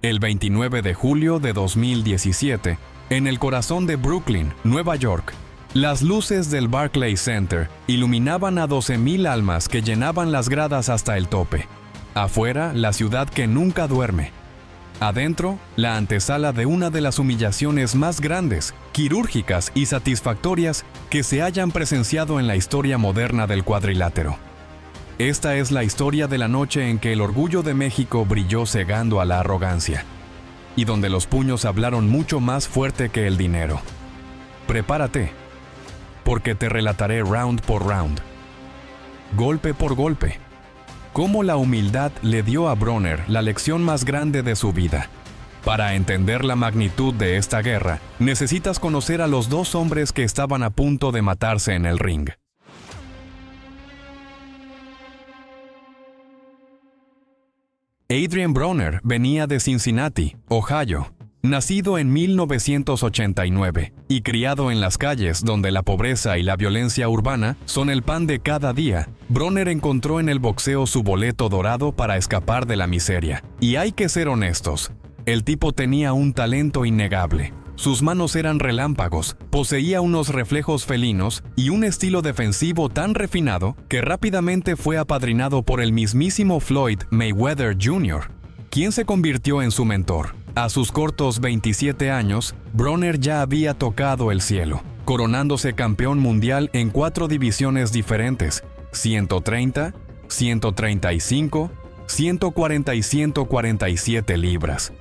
El 29 de julio de 2017, en el corazón de Brooklyn, Nueva York, las luces del Barclays Center iluminaban a 12,000 almas que llenaban las gradas hasta el tope. Afuera, la ciudad que nunca duerme. Adentro, la antesala de una de las humillaciones más grandes, quirúrgicas y satisfactorias que se hayan presenciado en la historia moderna del cuadrilátero. Esta es la historia de la noche en que el orgullo de México brilló cegando a la arrogancia, y donde los puños hablaron mucho más fuerte que el dinero. Prepárate, porque te relataré round por round, golpe por golpe, cómo la humildad le dio a Broner la lección más grande de su vida. Para entender la magnitud de esta guerra, necesitas conocer a los dos hombres que estaban a punto de matarse en el ring. Adrian Broner venía de Cincinnati, Ohio. Nacido en 1989 y criado en las calles donde la pobreza y la violencia urbana son el pan de cada día, Broner encontró en el boxeo su boleto dorado para escapar de la miseria. Y hay que ser honestos, el tipo tenía un talento innegable. Sus manos eran relámpagos, poseía unos reflejos felinos y un estilo defensivo tan refinado que rápidamente fue apadrinado por el mismísimo Floyd Mayweather Jr., quien se convirtió en su mentor. A sus cortos 27 años, Broner ya había tocado el cielo, coronándose campeón mundial en 4 divisiones diferentes: 130, 135, 140 y 147 libras.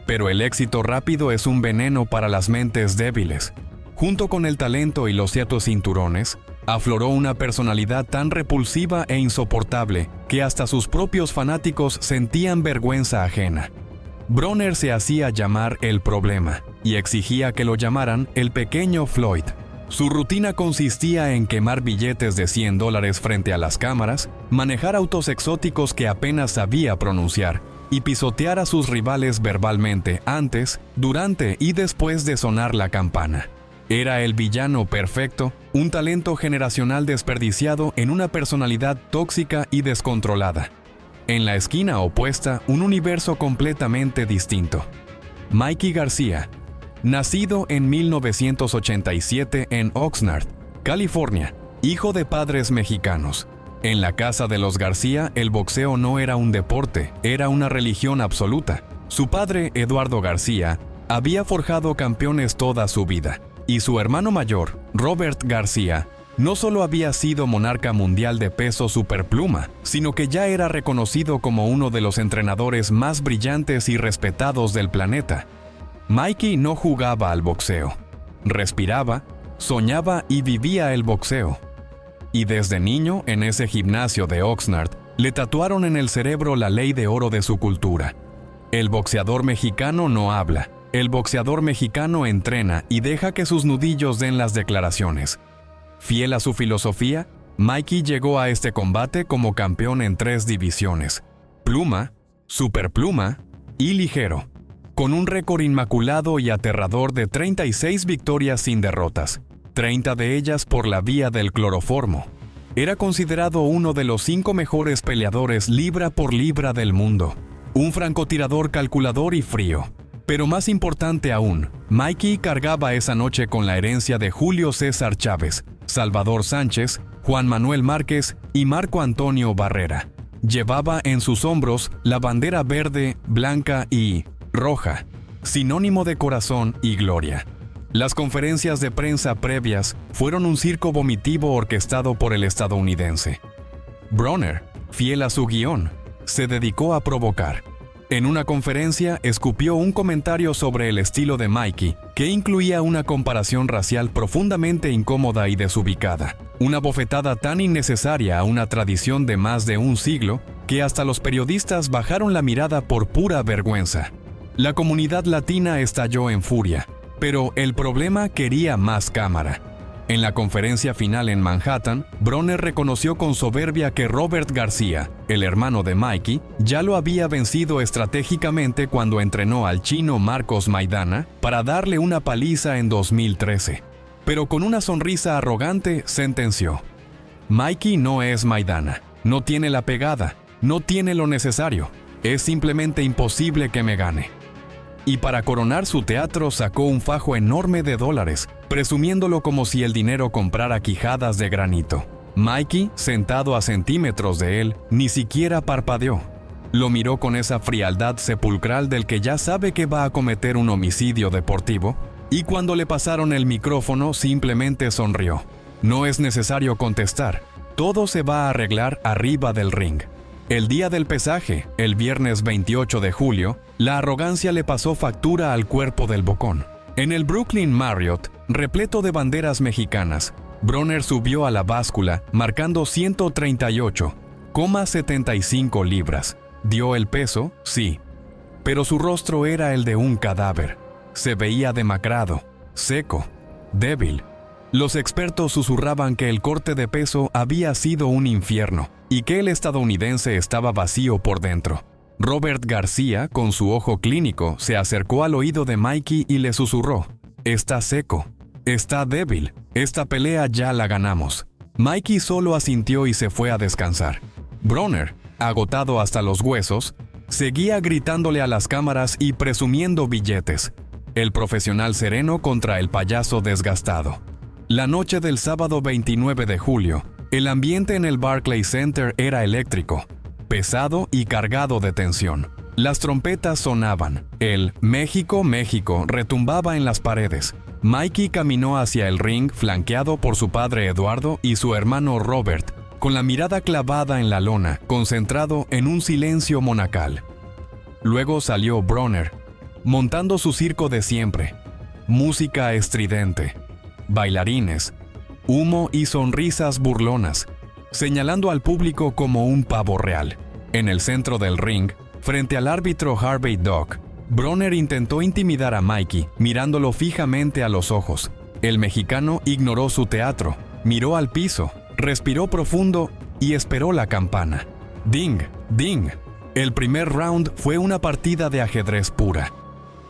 Pero el éxito rápido es un veneno para las mentes débiles. Junto con el talento y los ciertos cinturones, afloró una personalidad tan repulsiva e insoportable que hasta sus propios fanáticos sentían vergüenza ajena. Broner se hacía llamar el problema y exigía que lo llamaran el pequeño Floyd. Su rutina consistía en quemar billetes de $100 frente a las cámaras, manejar autos exóticos que apenas sabía pronunciar y pisotear a sus rivales verbalmente antes, durante y después de sonar la campana. Era el villano perfecto, un talento generacional desperdiciado en una personalidad tóxica y descontrolada. En la esquina opuesta, un universo completamente distinto. Mikey García, nacido en 1987 en Oxnard, California, hijo de padres mexicanos. En la casa de los García, el boxeo no era un deporte, era una religión absoluta. Su padre, Eduardo García, había forjado campeones toda su vida, y su hermano mayor, Robert García, no solo había sido monarca mundial de peso superpluma, sino que ya era reconocido como uno de los entrenadores más brillantes y respetados del planeta. Mikey no jugaba al boxeo, respiraba, soñaba y vivía el boxeo. Y desde niño, en ese gimnasio de Oxnard, le tatuaron en el cerebro la ley de oro de su cultura. El boxeador mexicano no habla, el boxeador mexicano entrena y deja que sus nudillos den las declaraciones. Fiel a su filosofía, Mikey llegó a este combate como campeón en 3 divisiones: pluma, superpluma y ligero, con un récord inmaculado y aterrador de 36 victorias sin derrotas, 30 de ellas por la vía del cloroformo. Era considerado uno de los 5 mejores peleadores libra por libra del mundo, un francotirador calculador y frío. Pero más importante aún, Mikey cargaba esa noche con la herencia de Julio César Chávez, Salvador Sánchez, Juan Manuel Márquez y Marco Antonio Barrera. Llevaba en sus hombros la bandera verde, blanca y roja, sinónimo de corazón y gloria. Las conferencias de prensa previas fueron un circo vomitivo orquestado por el estadounidense. Broner, fiel a su guión, se dedicó a provocar. En una conferencia escupió un comentario sobre el estilo de Mikey, que incluía una comparación racial profundamente incómoda y desubicada. Una bofetada tan innecesaria a una tradición de más de un siglo, que hasta los periodistas bajaron la mirada por pura vergüenza. La comunidad latina estalló en furia, pero el problema quería más cámara. En la conferencia final en Manhattan, Broner reconoció con soberbia que Robert García, el hermano de Mikey, ya lo había vencido estratégicamente cuando entrenó al chino Marcos Maidana para darle una paliza en 2013. Pero con una sonrisa arrogante sentenció: Mikey no es Maidana, no tiene la pegada, no tiene lo necesario, es simplemente imposible que me gane. y para coronar su teatro sacó un fajo enorme de dólares, presumiéndolo como si el dinero comprara quijadas de granito. Mikey, sentado a centímetros de él, ni siquiera parpadeó. Lo miró con esa frialdad sepulcral del que ya sabe que va a cometer un homicidio deportivo, y cuando le pasaron el micrófono simplemente sonrió. No es necesario contestar, todo se va a arreglar arriba del ring. El día del pesaje, el viernes 28 de julio, la arrogancia le pasó factura al cuerpo del bocón. En el Brooklyn Marriott, repleto de banderas mexicanas, Broner subió a la báscula marcando 138,75 libras. ¿Dio el peso? Sí. Pero su rostro era el de un cadáver. Se veía demacrado, seco, débil. Los expertos susurraban que el corte de peso había sido un infierno y que el estadounidense estaba vacío por dentro. Robert García, con su ojo clínico, se acercó al oído de Mikey y le susurró: «Está seco, está débil, esta pelea ya la ganamos». Mikey solo asintió y se fue a descansar. Broner, agotado hasta los huesos, seguía gritándole a las cámaras y presumiendo billetes. El profesional sereno contra el payaso desgastado. La noche del sábado 29 de julio, el ambiente en el Barclays Center era eléctrico, pesado y cargado de tensión. Las trompetas sonaban, el «México, México» retumbaba en las paredes. Mikey caminó hacia el ring flanqueado por su padre Eduardo y su hermano Robert, con la mirada clavada en la lona, concentrado en un silencio monacal. Luego salió Broner, montando su circo de siempre. Música estridente, bailarines, humo y sonrisas burlonas, señalando al público como un pavo real. En el centro del ring, frente al árbitro Harvey Dock, Broner intentó intimidar a Mikey, mirándolo fijamente a los ojos. El mexicano ignoró su teatro, miró al piso, respiró profundo y esperó la campana. Ding, ding. El primer round fue una partida de ajedrez pura.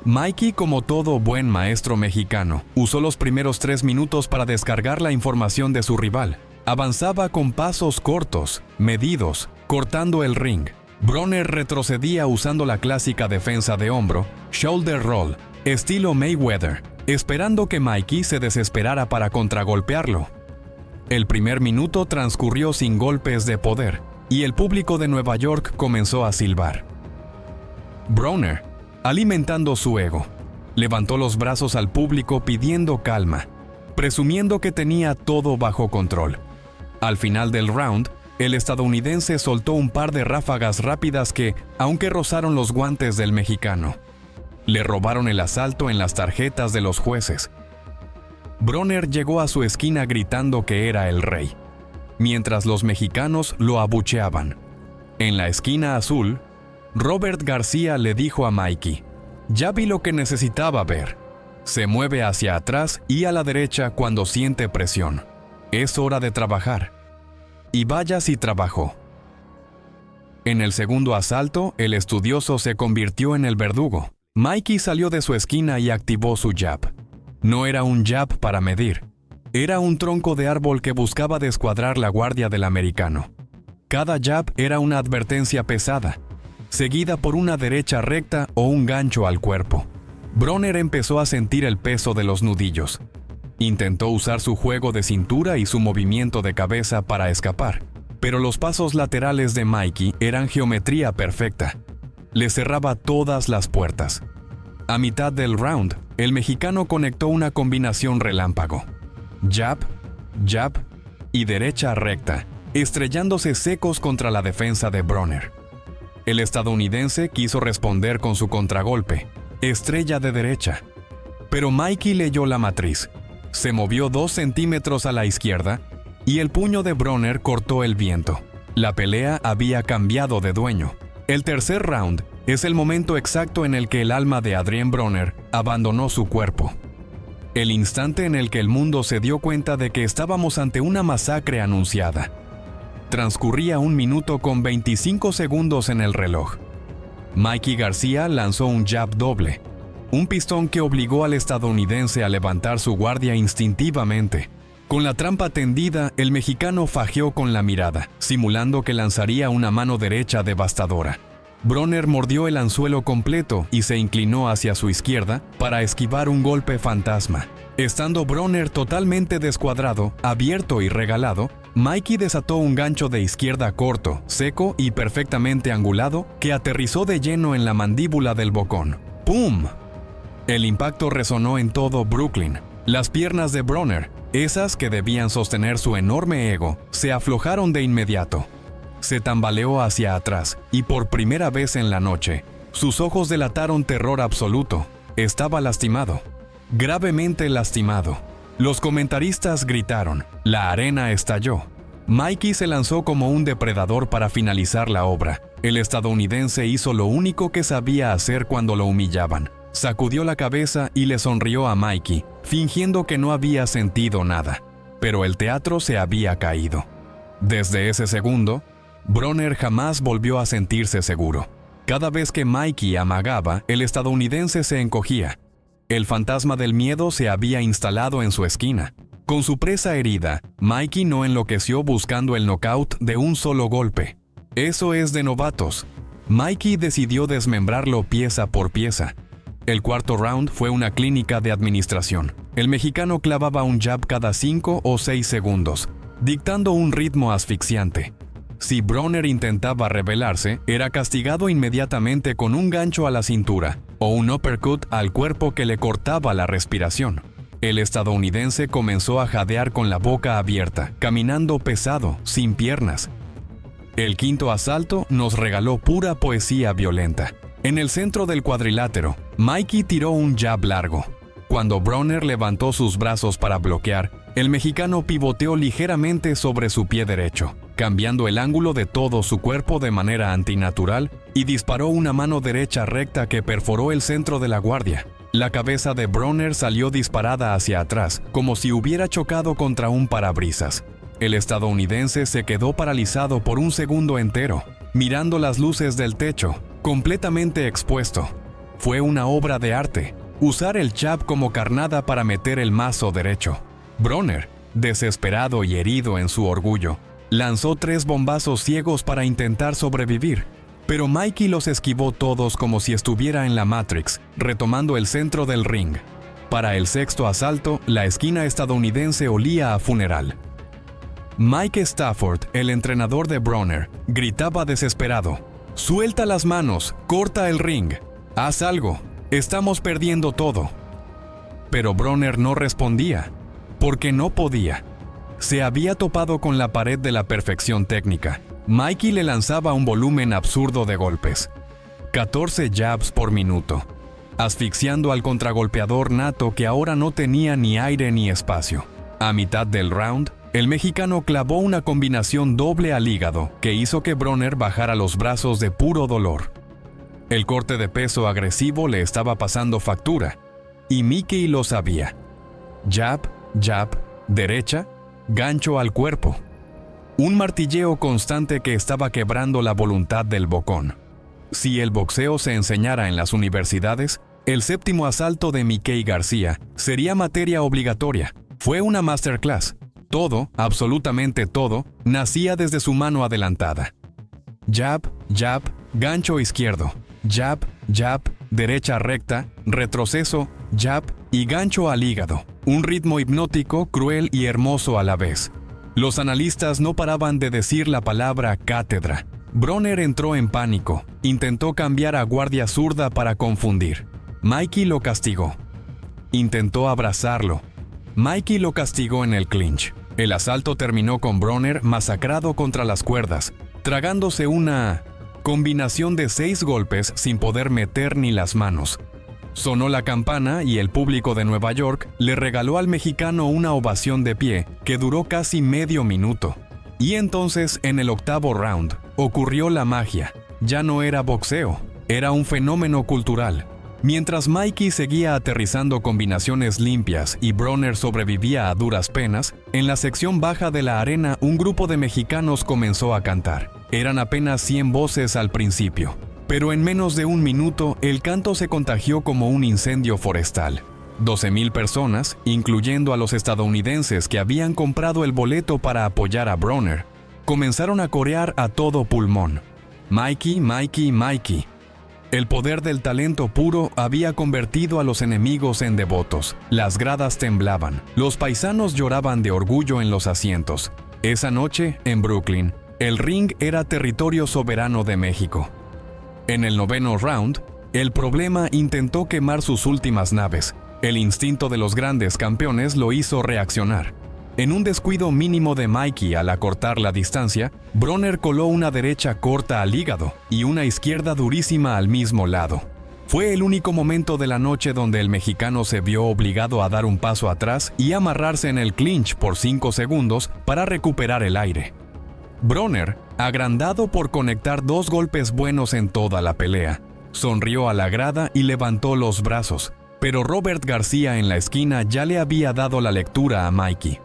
Mikey, como todo buen maestro mexicano, usó los primeros 3 minutos para descargar la información de su rival. Avanzaba con pasos cortos, medidos, cortando el ring. Broner retrocedía usando la clásica defensa de hombro, shoulder roll, estilo Mayweather, esperando que Mikey se desesperara para contragolpearlo. El primer minuto transcurrió sin golpes de poder, y el público de Nueva York comenzó a silbar. Broner, alimentando su ego, levantó los brazos al público pidiendo calma, presumiendo que tenía todo bajo control. Al final del round, el estadounidense soltó un par de ráfagas rápidas que, aunque rozaron los guantes del mexicano, le robaron el asalto en las tarjetas de los jueces. Broner llegó a su esquina gritando que era el rey, mientras los mexicanos lo abucheaban. En la esquina azul, Robert García le dijo a Mikey: «Ya vi lo que necesitaba ver. Se mueve hacia atrás y a la derecha cuando siente presión. Es hora de trabajar». Y vaya si trabajó. En el segundo asalto, el estudioso se convirtió en el verdugo. Mikey salió de su esquina y activó su jab. No era un jab para medir. Era un tronco de árbol que buscaba descuadrar la guardia del americano. Cada jab era una advertencia pesada, seguida por una derecha recta o un gancho al cuerpo. Broner empezó a sentir el peso de los nudillos. Intentó usar su juego de cintura y su movimiento de cabeza para escapar, pero los pasos laterales de Mikey eran geometría perfecta. Le cerraba todas las puertas. A mitad del round, el mexicano conectó una combinación relámpago. Jab, jab y derecha recta, estrellándose secos contra la defensa de Broner. El estadounidense quiso responder con su contragolpe, estrella de derecha. Pero Mikey leyó la matriz. Se movió 2 centímetros a la izquierda y el puño de Broner cortó el viento. La pelea había cambiado de dueño. El tercer round es el momento exacto en el que el alma de Adrien Broner abandonó su cuerpo. El instante en el que el mundo se dio cuenta de que estábamos ante una masacre anunciada. Transcurría 1 minuto con 25 segundos en el reloj. Mikey García lanzó un jab doble, un pistón que obligó al estadounidense a levantar su guardia instintivamente. Con la trampa tendida, el mexicano fajeó con la mirada, simulando que lanzaría una mano derecha devastadora. Broner mordió el anzuelo completo y se inclinó hacia su izquierda para esquivar un golpe fantasma. Estando Broner totalmente descuadrado, abierto y regalado, Mikey desató un gancho de izquierda corto, seco y perfectamente angulado que aterrizó de lleno en la mandíbula del bocón. ¡Pum! El impacto resonó en todo Brooklyn. Las piernas de Broner, esas que debían sostener su enorme ego, se aflojaron de inmediato. Se tambaleó hacia atrás y por primera vez en la noche, sus ojos delataron terror absoluto. Estaba lastimado, gravemente lastimado. Los comentaristas gritaron, la arena estalló. Mikey se lanzó como un depredador para finalizar la obra. El estadounidense hizo lo único que sabía hacer cuando lo humillaban. Sacudió la cabeza y le sonrió a Mikey, fingiendo que no había sentido nada. Pero el teatro se había caído. Desde ese segundo, Broner jamás volvió a sentirse seguro. Cada vez que Mikey amagaba, el estadounidense se encogía. El fantasma del miedo se había instalado en su esquina. Con su presa herida, Mikey no enloqueció buscando el knockout de un solo golpe. Eso es de novatos. Mikey decidió desmembrarlo pieza por pieza. El cuarto round fue una clínica de administración. El mexicano clavaba un jab cada 5 o 6 segundos, dictando un ritmo asfixiante. Si Broner intentaba rebelarse, era castigado inmediatamente con un gancho a la cintura o un uppercut al cuerpo que le cortaba la respiración. El estadounidense comenzó a jadear con la boca abierta, caminando pesado, sin piernas. El quinto asalto nos regaló pura poesía violenta. En el centro del cuadrilátero, Mikey tiró un jab largo. Cuando Broner levantó sus brazos para bloquear, el mexicano pivoteó ligeramente sobre su pie derecho, cambiando el ángulo de todo su cuerpo de manera antinatural y disparó una mano derecha recta que perforó el centro de la guardia. La cabeza de Broner salió disparada hacia atrás, como si hubiera chocado contra un parabrisas. El estadounidense se quedó paralizado por un segundo entero, mirando las luces del techo, completamente expuesto. Fue una obra de arte, usar el jab como carnada para meter el mazo derecho. Broner, desesperado y herido en su orgullo, lanzó 3 bombazos ciegos para intentar sobrevivir, pero Mikey los esquivó todos como si estuviera en la Matrix, retomando el centro del ring. Para el sexto asalto, la esquina estadounidense olía a funeral. Mike Stafford, el entrenador de Broner, gritaba desesperado: «¡Suelta las manos! ¡Corta el ring! ¡Haz algo! ¡Estamos perdiendo todo!». Pero Broner no respondía, porque no podía. Se había topado con la pared de la perfección técnica. Mikey le lanzaba un volumen absurdo de golpes. 14 jabs por minuto, asfixiando al contragolpeador nato que ahora no tenía ni aire ni espacio. A mitad del round, el mexicano clavó una combinación doble al hígado que hizo que Broner bajara los brazos de puro dolor. El corte de peso agresivo le estaba pasando factura, y Mikey lo sabía. Jab, jab, derecha, gancho al cuerpo. Un martilleo constante que estaba quebrando la voluntad del bocón. Si el boxeo se enseñara en las universidades, el séptimo asalto de Mickey García sería materia obligatoria. Fue una masterclass. Todo, absolutamente todo, nacía desde su mano adelantada. Jab, jab, gancho izquierdo. Jab, jab, derecha recta, retroceso, jab y gancho al hígado. Un ritmo hipnótico, cruel y hermoso a la vez. Los analistas no paraban de decir la palabra cátedra. Broner entró en pánico. Intentó cambiar a guardia zurda para confundir. Mikey lo castigó. Intentó abrazarlo. Mikey lo castigó en el clinch. El asalto terminó con Broner masacrado contra las cuerdas, tragándose una combinación de 6 golpes sin poder meter ni las manos. Sonó la campana y el público de Nueva York le regaló al mexicano una ovación de pie que duró casi medio minuto. Y entonces, en el octavo round, ocurrió la magia. Ya no era boxeo, era un fenómeno cultural. Mientras Mikey seguía aterrizando combinaciones limpias y Broner sobrevivía a duras penas, en la sección baja de la arena un grupo de mexicanos comenzó a cantar. Eran apenas 100 voces al principio. Pero en menos de un minuto, el canto se contagió como un incendio forestal. 12,000 personas, incluyendo a los estadounidenses que habían comprado el boleto para apoyar a Broner, comenzaron a corear a todo pulmón. Mikey, Mikey, Mikey. El poder del talento puro había convertido a los enemigos en devotos. Las gradas temblaban. Los paisanos lloraban de orgullo en los asientos. Esa noche, en Brooklyn, el ring era territorio soberano de México. En el 9º round, el problema intentó quemar sus últimas naves. El instinto de los grandes campeones lo hizo reaccionar. En un descuido mínimo de Mikey al acortar la distancia, Broner coló una derecha corta al hígado y una izquierda durísima al mismo lado. Fue el único momento de la noche donde el mexicano se vio obligado a dar un paso atrás y amarrarse en el clinch por 5 segundos para recuperar el aire. Broner, agrandado por conectar 2 golpes buenos en toda la pelea, sonrió a la grada y levantó los brazos, pero Robert García en la esquina ya le había dado la lectura a Mikey.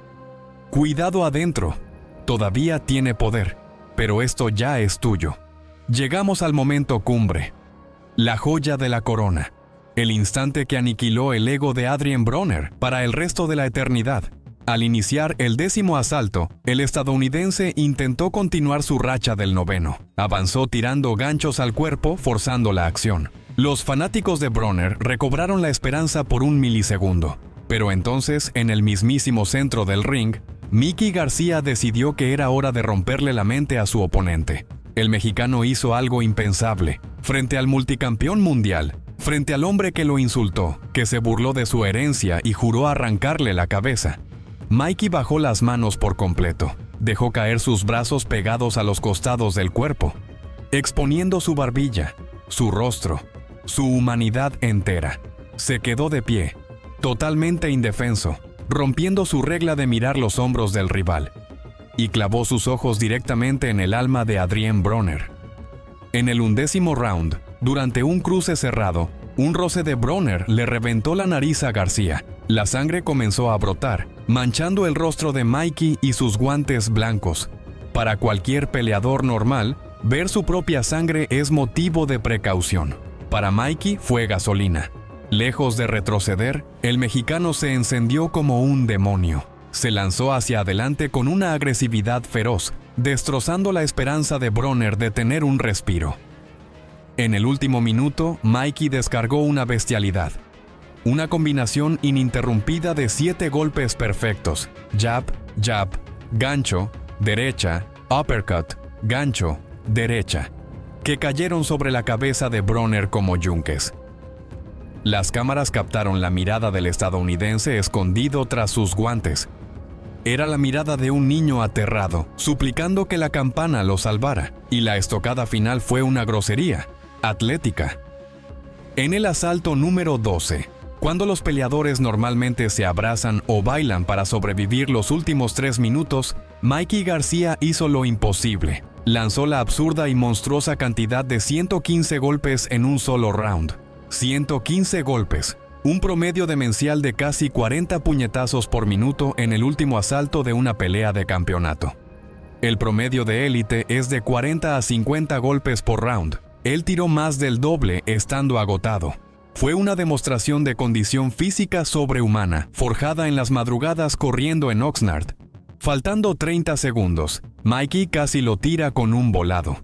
Cuidado adentro, todavía tiene poder, pero esto ya es tuyo. Llegamos al momento cumbre, la joya de la corona, el instante que aniquiló el ego de Adrien Broner para el resto de la eternidad. Al iniciar el 10º asalto, el estadounidense intentó continuar su racha del 9º. Avanzó tirando ganchos al cuerpo, forzando la acción. Los fanáticos de Broner recobraron la esperanza por un milisegundo. Pero entonces, en el mismísimo centro del ring, Mickey García decidió que era hora de romperle la mente a su oponente. El mexicano hizo algo impensable. Frente al multicampeón mundial, frente al hombre que lo insultó, que se burló de su herencia y juró arrancarle la cabeza, Mikey bajó las manos por completo. Dejó caer sus brazos pegados a los costados del cuerpo, exponiendo su barbilla, su rostro, su humanidad entera. Se quedó de pie, totalmente indefenso, rompiendo su regla de mirar los hombros del rival, y clavó sus ojos directamente en el alma de Adrien Broner. En el 11º round, durante un cruce cerrado, un roce de Broner le reventó la nariz a García. La sangre comenzó a brotar, manchando el rostro de Mikey y sus guantes blancos. Para cualquier peleador normal, ver su propia sangre es motivo de precaución. Para Mikey fue gasolina. Lejos de retroceder, el mexicano se encendió como un demonio. Se lanzó hacia adelante con una agresividad feroz, destrozando la esperanza de Broner de tener un respiro. En el último minuto, Mikey descargó una bestialidad. Una combinación ininterrumpida de 7 golpes perfectos: jab, jab, gancho, derecha, uppercut, gancho, derecha, que cayeron sobre la cabeza de Broner como yunques. Las cámaras captaron la mirada del estadounidense escondido tras sus guantes. Era la mirada de un niño aterrado, suplicando que la campana lo salvara, y la estocada final fue una grosería, atlética. En el asalto número 12, cuando los peleadores normalmente se abrazan o bailan para sobrevivir los últimos 3 minutos, Mikey García hizo lo imposible. Lanzó la absurda y monstruosa cantidad de 115 golpes en un solo round. 115 golpes, un promedio demencial de casi 40 puñetazos por minuto en el último asalto de una pelea de campeonato. El promedio de élite es de 40 a 50 golpes por round. Él tiró más del doble estando agotado. Fue una demostración de condición física sobrehumana, forjada en las madrugadas corriendo en Oxnard. Faltando 30 segundos, Mikey casi lo tira con un volado.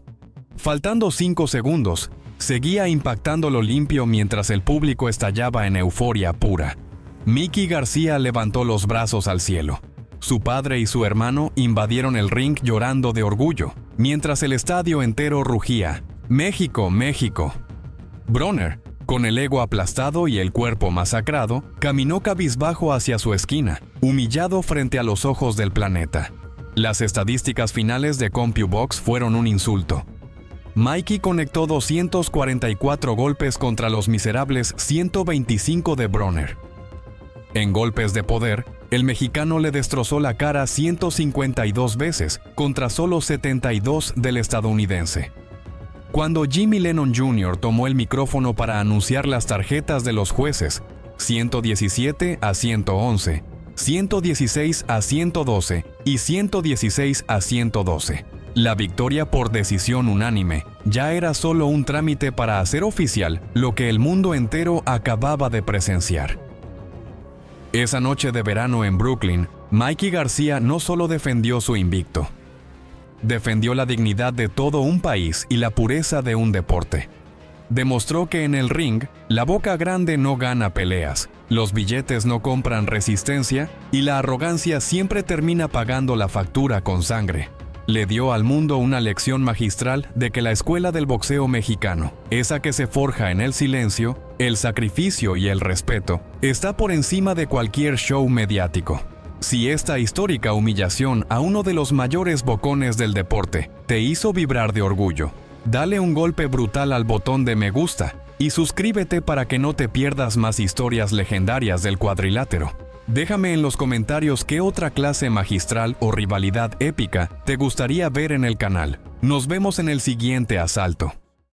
Faltando 5 segundos, seguía impactándolo limpio mientras el público estallaba en euforia pura. Mickey García levantó los brazos al cielo. Su padre y su hermano invadieron el ring llorando de orgullo, mientras el estadio entero rugía: ¡México, México! Broner, con el ego aplastado y el cuerpo masacrado, caminó cabizbajo hacia su esquina, humillado frente a los ojos del planeta. Las estadísticas finales de CompuBox fueron un insulto. Mikey conectó 244 golpes contra los miserables 125 de Broner. En golpes de poder, el mexicano le destrozó la cara 152 veces contra solo 72 del estadounidense. Cuando Jimmy Lennon Jr. tomó el micrófono para anunciar las tarjetas de los jueces, 117 a 111, 116 a 112 y 116 a 112. La victoria por decisión unánime ya era solo un trámite para hacer oficial lo que el mundo entero acababa de presenciar. Esa noche de verano en Brooklyn, Mikey García no solo defendió su invicto. Defendió la dignidad de todo un país y la pureza de un deporte. Demostró que en el ring, la boca grande no gana peleas, los billetes no compran resistencia y la arrogancia siempre termina pagando la factura con sangre. Le dio al mundo una lección magistral de que la escuela del boxeo mexicano, esa que se forja en el silencio, el sacrificio y el respeto, está por encima de cualquier show mediático. Si esta histórica humillación a uno de los mayores bocones del deporte te hizo vibrar de orgullo, dale un golpe brutal al botón de me gusta y suscríbete para que no te pierdas más historias legendarias del cuadrilátero. Déjame en los comentarios qué otra clase magistral o rivalidad épica te gustaría ver en el canal. Nos vemos en el siguiente asalto.